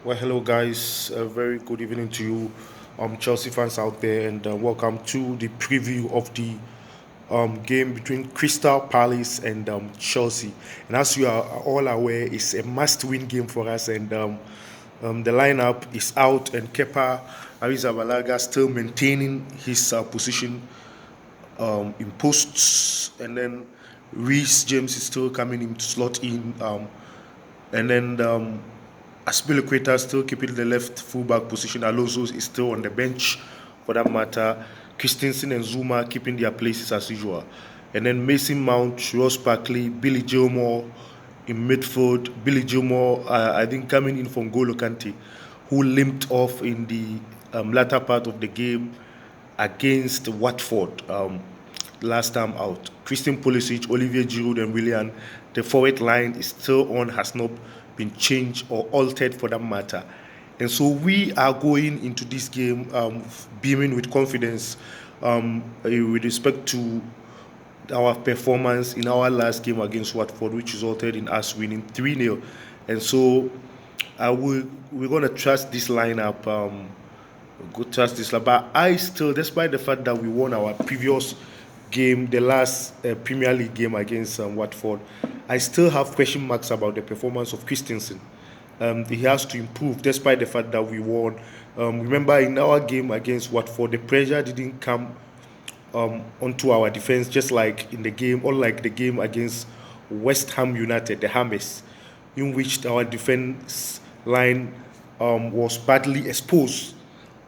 Well, hello guys. A very good evening to you, Chelsea fans out there, and welcome to the preview of the game between Crystal Palace and Chelsea. And as you are all aware, it's a must-win game for us, and the lineup is out, and Kepa Arrizabalaga still maintaining his position in posts, and then Reece James is still coming in to slot in, and then Aspilicueta still keeping the left fullback position. Alonso is still on the bench for that matter. Christensen and Zuma keeping their places as usual. And then Mason Mount, Ross Barkley, Billy Gilmore in midfield. Billy Gilmore, I think, coming in from Golo Kante, who limped off in the latter part of the game against Watford last time out. Christian Pulisic, Olivier Giroud, and Willian. The forward line is still on, has not been changed or altered for that matter. And so we are going into this game beaming with confidence with respect to our performance in our last game against Watford, which resulted in us winning 3-0. And so we're going to trust this lineup. Good trust this lineup. But I still, despite the fact that we won our previous game, the last Premier League game against Watford, I still have question marks about the performance of Christensen. He has to improve despite the fact that we won. Remember, in our game against Watford, the pressure didn't come onto our defense, just like in the game, unlike the game against West Ham United, the Hammers, in which our defense line was badly exposed.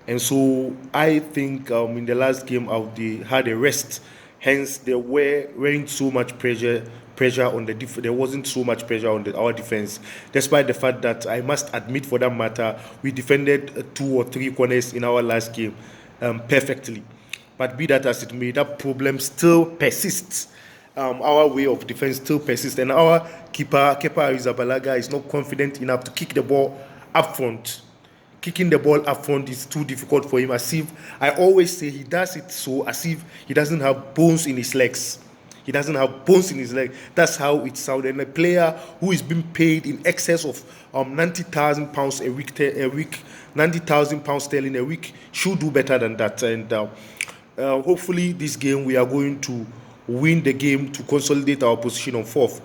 And so I think in the last game they had a rest. Hence, there weren't so much pressure on the there wasn't so much pressure on our defense, despite the fact that I must admit, for that matter, we defended 2 or 3 corners in our last game perfectly. But be that as it may, that problem still persists. Our way of defense still persists, and our keeper, Kepa Arrizabalaga, is not confident enough to kick the ball up front. Kicking the ball up front is too difficult for him. As if I always say, he does it so as if he doesn't have bones in his legs. He doesn't have bones in his leg. That's how it sounds. And a player who is being paid in excess of £90,000 a week, £90,000 sterling a week, should do better than that. And hopefully, this game we are going to win the game to consolidate our position on fourth.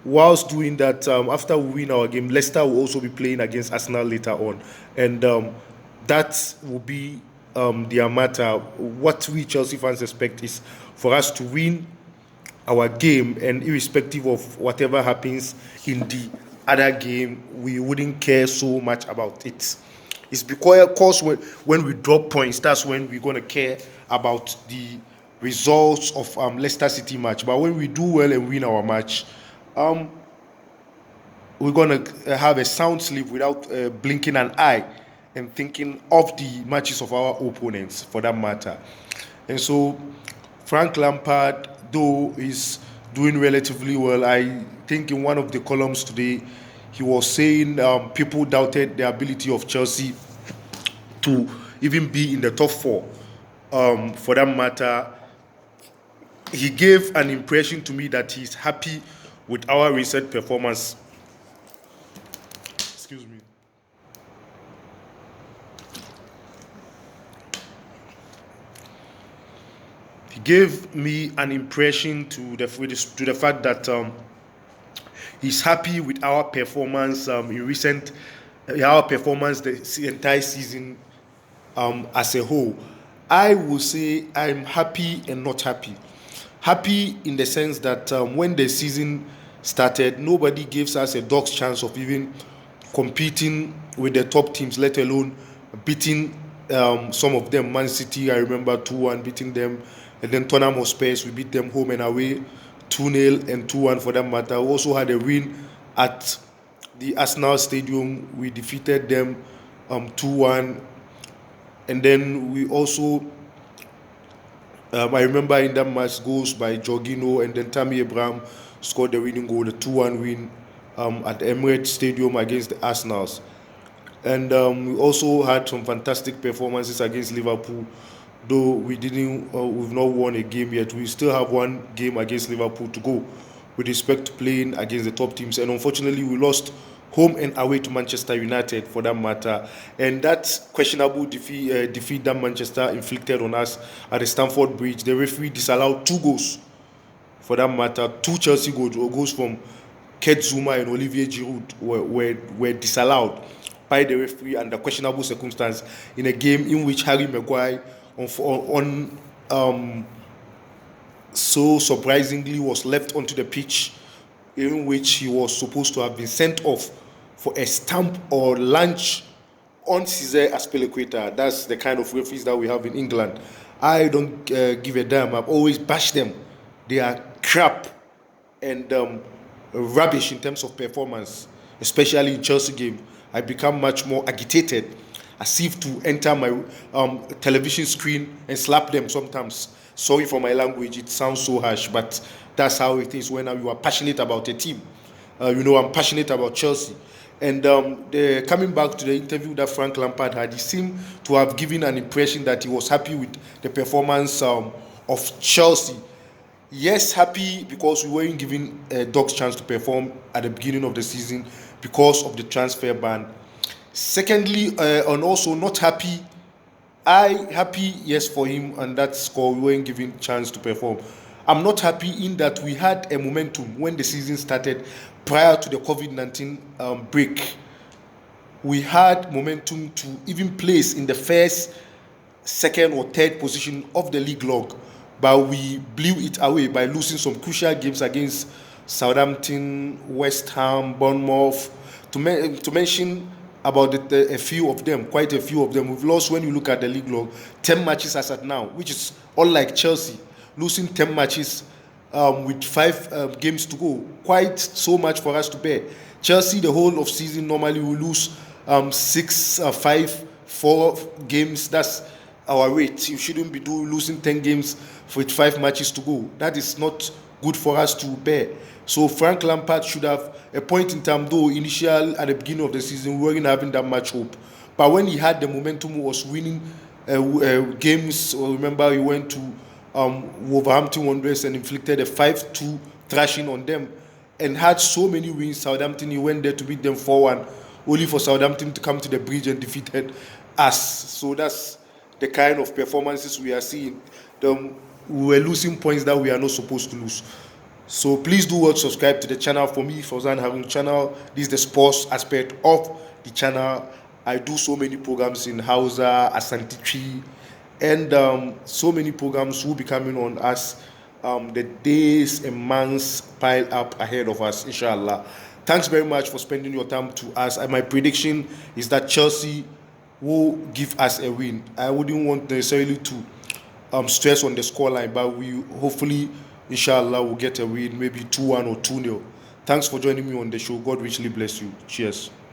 Whilst doing that, after we win our game, Leicester will also be playing against Arsenal later on, and that will be their matter. What we Chelsea fans expect is for us to win our game, and irrespective of whatever happens in the other game, we wouldn't care so much about it. It's because, of course, when we drop points, that's when we're going to care about the results of Leicester City match. But when we do well and win our match, we're going to have a sound sleep without blinking an eye and thinking of the matches of our opponents, for that matter. And so Frank Lampard, though, is doing relatively well. I think in one of the columns today, he was saying people doubted the ability of Chelsea to even be in the top four. For that matter, he gave an impression to me that he's happy with our recent performance. Excuse me. He gave me an impression to the fact that he's happy with our performance in recent our performance the entire season as a whole. I will say I'm happy and not happy. Happy in the sense that when the season started, nobody gives us a dog's chance of even competing with the top teams, let alone beating some of them. Man City, I remember 2-1 beating them, and then Tottenham Hotspur, we beat them home and away 2-0 and 2-1 for that matter. We also had a win at the Arsenal Stadium. We defeated them 2-1, and then we also I remember in that match goals by Jorginho, and then Tammy Abraham scored the winning goal, the 2-1 win at the Emirates Stadium against the Arsenals. And we also had some fantastic performances against Liverpool. Though we've not won a game yet. We still have one game against Liverpool to go with respect to playing against the top teams. And unfortunately, we lost home and away to Manchester United for that matter. And that questionable defeat that Manchester inflicted on us at the Stamford Bridge, the referee disallowed 2 goals for that matter. 2 Chelsea goals, or goals from Kurt Zuma and Olivier Giroud, were disallowed by the referee under questionable circumstance in a game in which Harry Maguire on so surprisingly was left onto the pitch, in which he was supposed to have been sent off for a stamp or lunge on Cesar Azpilicueta. That's the kind of referees that we have in England. I don't give a damn. I've always bashed them. They are crap and rubbish in terms of performance, especially in Chelsea game. I become much more agitated, as if to enter my television screen and slap them sometimes. Sorry for my language, it sounds so harsh, but that's how it is when you are passionate about a team. I'm passionate about Chelsea. And coming back to the interview that Frank Lampard had, he seemed to have given an impression that he was happy with the performance of Chelsea. Yes, happy because we weren't giving Dogs chance to perform at the beginning of the season because of the transfer ban. Secondly, and also not happy. Happy, yes, for him, and that score we weren't given chance to perform. I'm not happy in that we had a momentum when the season started prior to the COVID-19 break. We had momentum to even place in the first, second, or third position of the league log, but we blew it away by losing some crucial games against Southampton, West Ham, Bournemouth, to mention about a few of them, quite a few of them. We've lost, when you look at the league log, 10 matches as at now, which is unlike Chelsea, losing 10 matches with 5 games to go. Quite so much for us to bear. Chelsea, the whole of season, normally we lose 6, 5, 4 games. That's our rate. You shouldn't be losing 10 games with 5 matches to go. That is not good for us to bear. So Frank Lampard should have a point in time, though initial at the beginning of the season we weren't having that much hope. But when he had the momentum, he was winning games. Remember, he went to Wolverhampton Wanderers and inflicted a 5-2 thrashing on them and had so many wins. Southampton, he went there to beat them 4-1, only for Southampton to come to the bridge and defeated us. So that's the kind of performances we are seeing. We were losing points that we are not supposed to lose. So please do subscribe to the channel. For me, Fauzan Harun channel, this is the sports aspect of the channel. I do so many programs in Hausa, Asante Tree, and so many programs will be coming on as the days and months pile up ahead of us, inshallah. Thanks very much for spending your time to us. And my prediction is that Chelsea will give us a win. I wouldn't want necessarily to stress on the scoreline, but we hopefully, inshallah, will get a win, maybe 2-1 or 2-0. Thanks for joining me on the show. God richly bless you. Cheers.